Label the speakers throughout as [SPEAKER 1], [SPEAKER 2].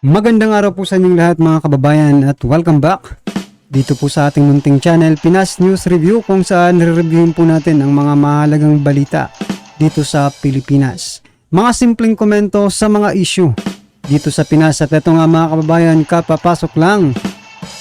[SPEAKER 1] Magandang araw po sa inyong lahat mga kababayan at welcome back dito po sa ating munting channel Pinas News Review, kung saan re-reviewin po natin ang mga mahalagang balita dito sa Pilipinas. Mga simpleng komento sa mga issue dito sa Pinas. At ito nga mga kababayan, kapapasok lang,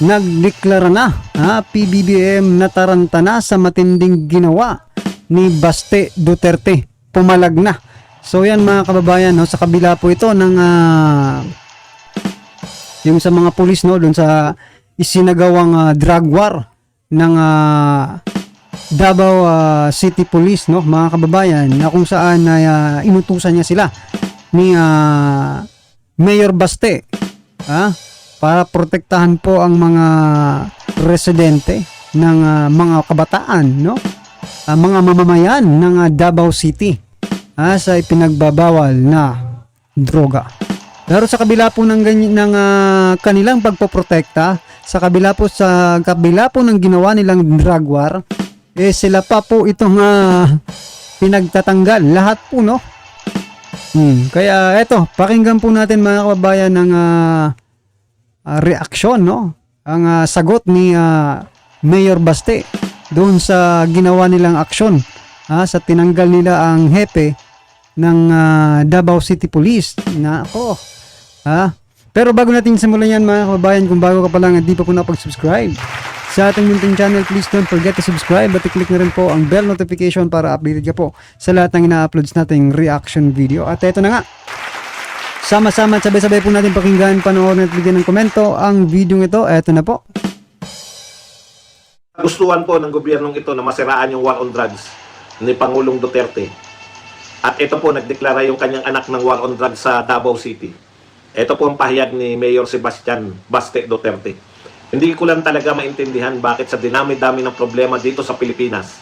[SPEAKER 1] nagdeklara na PBBM na taranta na sa matinding ginawa ni Baste Duterte. Pumalag na. So yan mga kababayan, sa kabila po ito ng yung sa mga pulis doon sa isinagawang drug war ng Davao City Police, mga kababayan, na kung saan inutusan niya sila ni Mayor Baste para protektahan po ang mga residente ng mga kabataan, mga mamamayan ng Davao City sa ipinagbabawal na droga. Pero sa kabila po ng kanilang pagpoprotekta, sa kabila po ng ginawa nilang drug war, sila pa po itong pinagtatanggal lahat po, Kaya eto, pakinggan po natin mga kababayan ng reaksyon, ang sagot ni Mayor Baste doon sa ginawa nilang aksyon, sa tinanggal nila ang hepe ng Davao City Police. Pero bago natin simulan yan mga kababayan, kung bago ka pa lang at di pa po nakapag-subscribe sa ating munting channel, please don't forget to subscribe at i-click na rin po ang bell notification para updated ka po sa lahat ng ina-uploads nating reaction video. At eto na nga, sama-sama at sabay-sabay po natin pakinggan, panoorin at bigyan ng komento ang video ito. Eto na po.
[SPEAKER 2] Gustuhan po ng gobyernong ito na masiraan yung war on drugs ni Pangulong Duterte. At ito po, nagdeklara yung kanyang anak ng war on drugs sa Davao City. Ito po ang pahayag ni Mayor Sebastian Baste Duterte. Hindi ko lang talaga maintindihan bakit sa dinami-dami ng problema dito sa Pilipinas,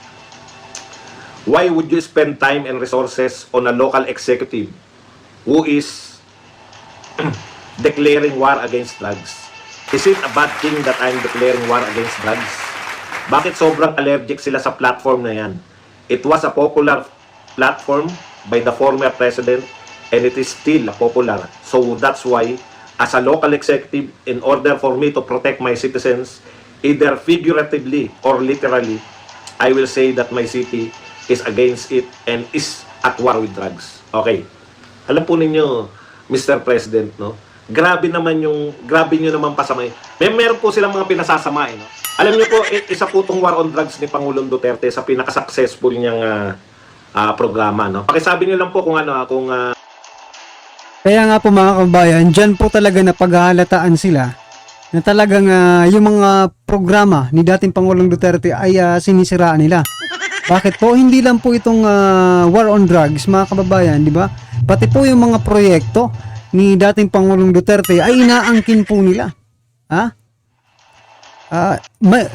[SPEAKER 2] why would you spend time and resources on a local executive who is declaring war against drugs? Is it a bad thing that I'm declaring war against drugs? Bakit sobrang allergic sila sa platform na yan? It was a popular platform by the former president and it is still popular. So that's why, as a local executive, in order for me to protect my citizens, either figuratively or literally, I will say that my city is against it and is at war with drugs. Okay. Alam po ninyo, Mr. President, grabe nyo naman pasamay. Meron po silang mga pinasasamay, Alam niyo po, isa po itong war on drugs ni Pangulong Duterte sa pinaka-successful niyang programa, Pakisabi niyo lang po kung
[SPEAKER 1] Kaya nga po mga kababayan, dyan po talaga napaghahalataan sila na talagang yung mga programa ni dating Pangulong Duterte ay sinisiraan nila. Bakit po? Hindi lang po itong war on drugs mga kababayan, di ba? Pati po yung mga proyekto ni dating Pangulong Duterte ay inaangkin po nila.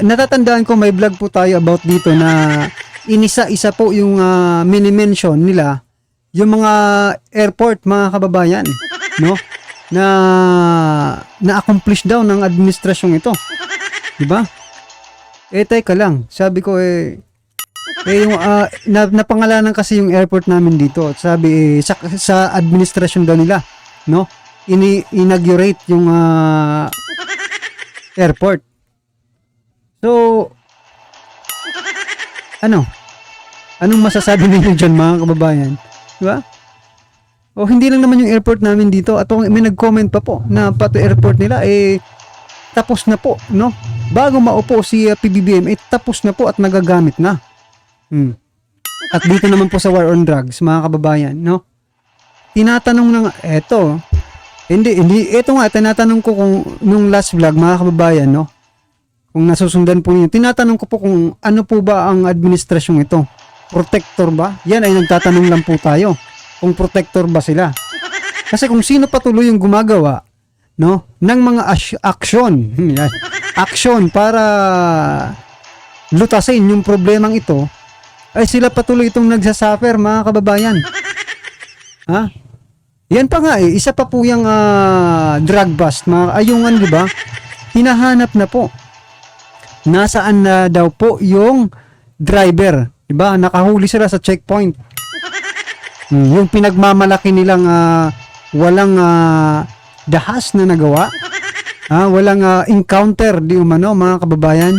[SPEAKER 1] Natatandaan ko may vlog po tayo about dito na inisa-isa po yung mini-mention nila yung mga airport mga kababayan, na na-accomplish daw ng administrasyong ito. Di ba? Teka lang, sabi ko yung napangalanan kasi yung airport namin dito. At sabi sa administrasyon daw nila, inaugurate yung airport. So anong masasabi niyo diyan mga kababayan? Diba? O hindi lang naman yung airport namin dito, at may nag-comment pa po na pati airport nila tapos na po, bago maupo si PBBM tapos na po at nagagamit na. At dito naman po sa war on drugs mga kababayan, tinatanong na tinatanong ko kung nung last vlog mga kababayan, kung nasusundan po niyo, tinatanong ko po kung ano po ba ang administrasyong ito. Protector ba? Yan ay nagtatanong lang po tayo kung protector ba sila. Kasi kung sino patuloy yung gumagawa ng mga aksyon para lutasin yung problemang ito, ay sila patuloy itong nagsasuffer mga kababayan. Yan pa nga isa pa po yung drug bust mga ayungan, di ba? Hinahanap na po. Nasaan na daw po yung driver? Diba? Nakahuli sila sa checkpoint. Yung pinagmamalaki nilang walang dahas na nagawa. Walang encounter di umano mga kababayan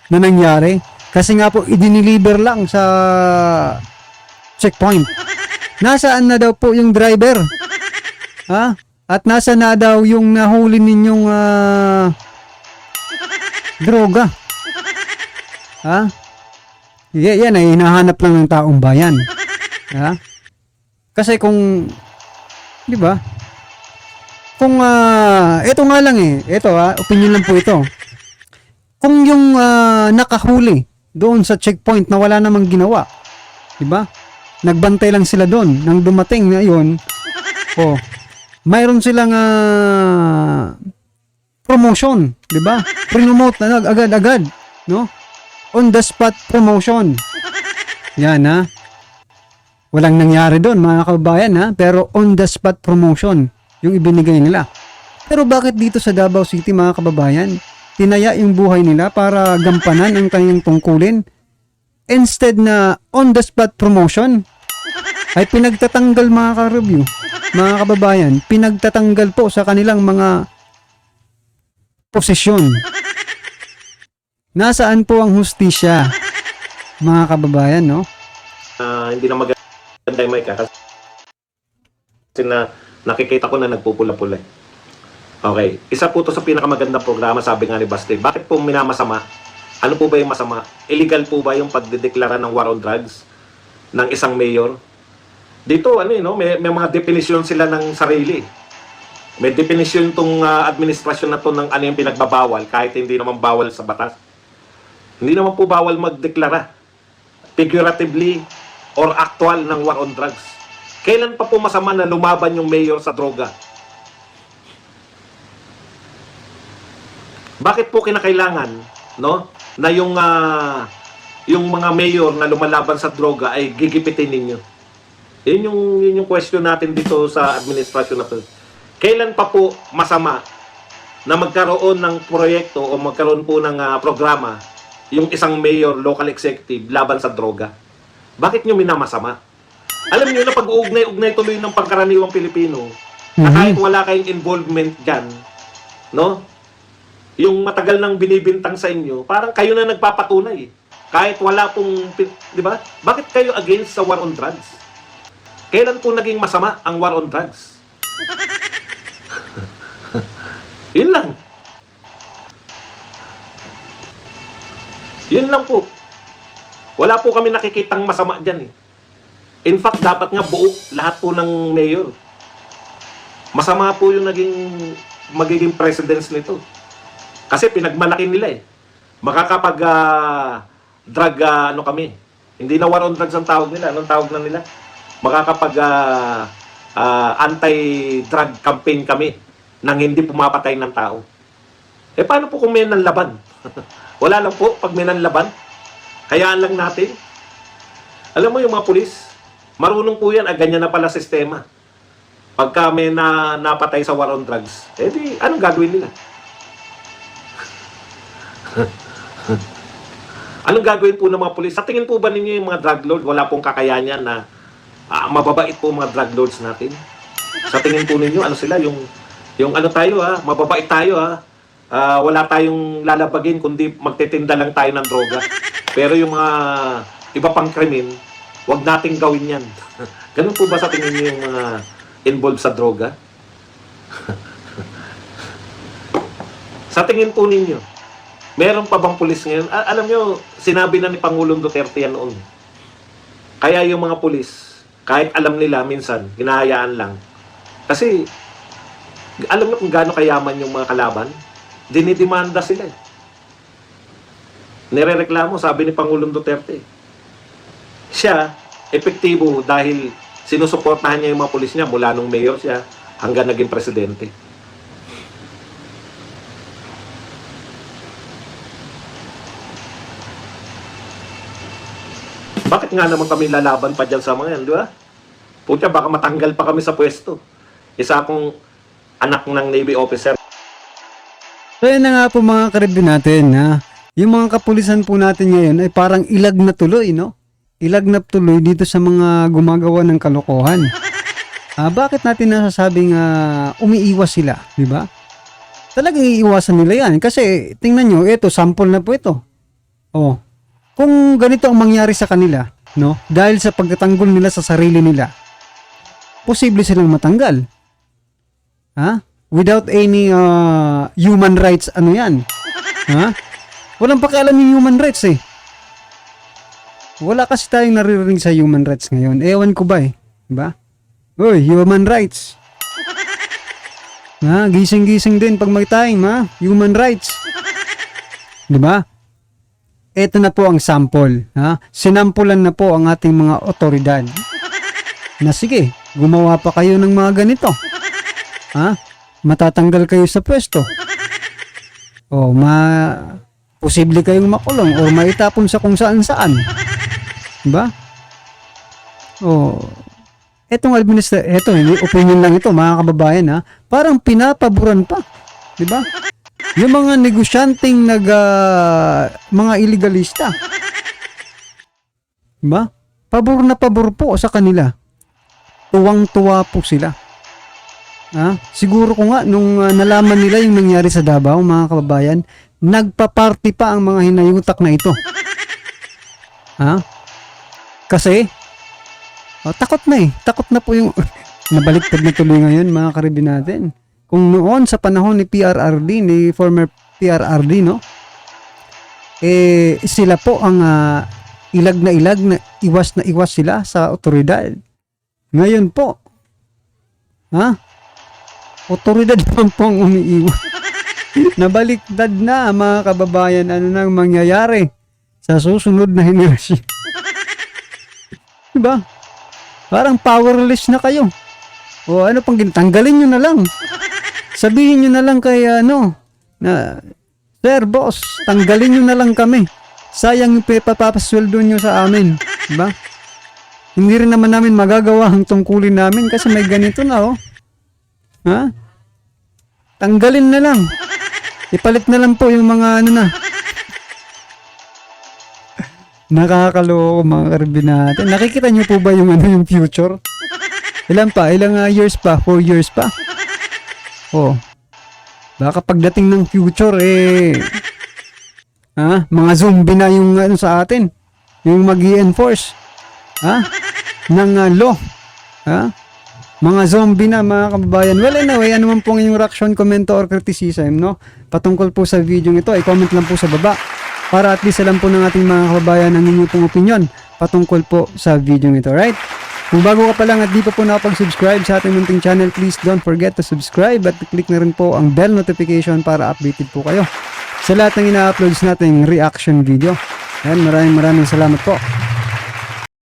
[SPEAKER 1] na nangyari. Kasi nga po idiniliver lang sa checkpoint. Nasaan na daw po yung driver? At nasa na daw yung nahuli ninyong droga? Yan ay hinahanap lang ng taong bayan. Kasi kung, di ba? Kung, ito nga lang ito opinion lang po ito. Kung yung nakahuli doon sa checkpoint na wala namang ginawa, di ba? Nagbantay lang sila doon nang dumating na yun. Mayroon silang promotion, di ba? Promote na agad-agad, no? On the spot promotion. Yan walang nangyari doon mga kababayan pero on the spot promotion yung ibinigay nila. Pero bakit dito sa Davao City mga kababayan, tinaya yung buhay nila para gampanan ang kanyang tungkulin? Instead na on the spot promotion, ay pinagtatanggal mga ka-review, mga kababayan, pinagtatanggal po sa kanilang mga posisyon. Nasaan po ang hustisya, mga kababayan, no?
[SPEAKER 2] Hindi na maganda yung mic kasi nakikita ko na nagpupula-pula. Okay. Isa po to sa pinakamagandang programa, sabi nga ni Basti. Bakit po minamasama? Ano po ba yung masama? Illegal po ba yung pagdedeklara ng war on drugs ng isang mayor? Dito, may mga definisyon sila ng sarili. May definisyon tong administrasyon na to ng ano yung pinagbabawal kahit hindi naman bawal sa batas. Hindi naman po bawal magdeklara figuratively or actual ng war on drugs. Kailan pa po masama na lumaban yung mayor sa droga? Bakit po kinakailangan, no, na yung mga mayor na lumalaban sa droga ay gigipitin ninyo? Yun yung question natin dito sa administrasyon na to. Kailan pa po masama na magkaroon ng proyekto o magkaroon po ng programa yung isang mayor, local executive, laban sa droga? Bakit nyo minamasama? Alam nyo na pag-uugnay-ugnay tuloy ng pangkaraniwang Pilipino na kahit wala kayong involvement dyan, no? Yung matagal nang binibintang sa inyo, parang kayo na nagpapatunay. Kahit wala pong, di ba? Bakit kayo against sa war on drugs? Kailan po naging masama ang war on drugs? Yun lang. Yun lang po. Wala po kami nakikitang masama dyan In fact, dapat nga buo lahat po ng mayor. Masama po yung magiging presidents nito. Kasi pinagmalaki nila Makakapag drug kami. Hindi na war on drugs ang tawag nila. Anong tawag na nila? Makakapag anti-drug campaign kami nang hindi pumapatay ng tao. Paano po kung may nanlaban? Wala lang po pag may nanlaban. Kayaan lang natin. Alam mo yung mga pulis, marunong po yan, ganyan na pala sistema. Pagka may napatay sa war on drugs, di, anong gagawin nila? Anong gagawin po ng mga pulis? Sa tingin po ba ninyo yung mga drug lord, wala pong kakayanan na mababait po mga drug lords natin? Sa tingin po ninyo, ano sila? Yung ano tayo mababait tayo wala tayong lalabagin kundi magtitinda lang tayo ng droga. Pero yung mga iba pang krimen, wag nating gawin yan. Ganun po ba sa tingin niyo yung mga involved sa droga? Sa tingin po ninyo, meron pa bang pulis ngayon? Alam nyo, sinabi na ni Pangulong Duterte yan noon. Kaya yung mga pulis, kahit alam nila minsan, hinahayaan lang. Kasi, alam nyo kung gaano kayaman yung mga kalaban? Dinidemanda sila Nirereklamo, sabi ni Pangulong Duterte. Siya, epektibo dahil sinusuportahan niya yung mga pulis niya mula nung mayor siya hanggang naging presidente. Bakit nga naman kami lalaban pa dyan sa mga yan, di ba? Pucha, baka matanggal pa kami sa pwesto. Isa akong anak ng Navy officer.
[SPEAKER 1] So yan na nga po mga karibyo natin yung mga kapulisan po natin ngayon ay parang ilag na tuloy, no? Ilag na tuloy dito sa mga gumagawa ng kalokohan. Bakit natin nasasabing umiiwas sila, di ba? Talagang iiwasan nila yan. Kasi, tingnan nyo, ito, sample na po ito. Oh, kung ganito ang mangyari sa kanila, no? Dahil sa pagtatanggol nila sa sarili nila, posible silang matanggal. Without any human rights, ano yan? Walang pakialam yung human rights eh. Wala kasi tayong naririnig sa human rights ngayon. Ewan ko ba eh. Diba? Uy, human rights. Gising-gising din pag may time, human rights. Diba? Ito na po ang sample. Sinampulan na po ang ating mga otoridad. Na sige, gumawa pa kayo ng mga ganito. Matatanggal kayo sa pwesto. O, posible kayong makulong o maitapon sa kung saan-saan. Diba? O, etong hindi opinion lang ito, mga kababayan, parang pinapaboran pa. Diba? Yung mga negosyanteng mga illegalista. Diba? Pabor na pabor po sa kanila. Tuwang-tuwa po sila. Siguro ko nga, nung nalaman nila yung nangyari sa Davao, mga kababayan, nagpa-party pa ang mga hinayutak na ito. Kasi, takot na eh. Takot na po yung, nabaliktad na tuloy ngayon, mga karibin natin. Kung noon, sa panahon ni PRRD, ni former PRRD, no? Sila po ang ilag na iwas sila sa otoridad. Ngayon po, otoridad naman po ang umiiwas. Nabaliktad na, mga kababayan, ano nang mangyayari sa susunod na henerasyon. Diba? Parang powerless na kayo. O ano pang tanggalin nyo na lang. Sabihin nyo na lang kay na, Sir, boss, tanggalin nyo na lang kami. Sayang yung papapasweldo nyo sa amin. Diba? Hindi rin naman namin magagawa ang tungkulin namin kasi may ganito na, oh. Tanggalin na lang. Ipalit na lang po yung mga Nakakaloko, mga karibin natin. Nakikita nyo po ba yung future? Ilang years pa? 4 years pa? Oh. Baka pagdating ng future mga zombie na yung sa atin. Yung mag-i-enforce ng law. Mga zombie na, mga kababayan. Well, anyway, ano man po ang inyong reaction, komento, or criticism, no? Patungkol po sa video ito, i-comment lang po sa baba para at least alam po ng ating mga kababayan ang inyong pong opinion patungkol po sa video ito, right? Kung bago ka pa lang at di pa po nakapag-subscribe sa ating munting channel, please don't forget to subscribe at click na rin po ang bell notification para updated po kayo sa lahat ng ina-uploads nating reaction video. Ayan, maraming salamat po.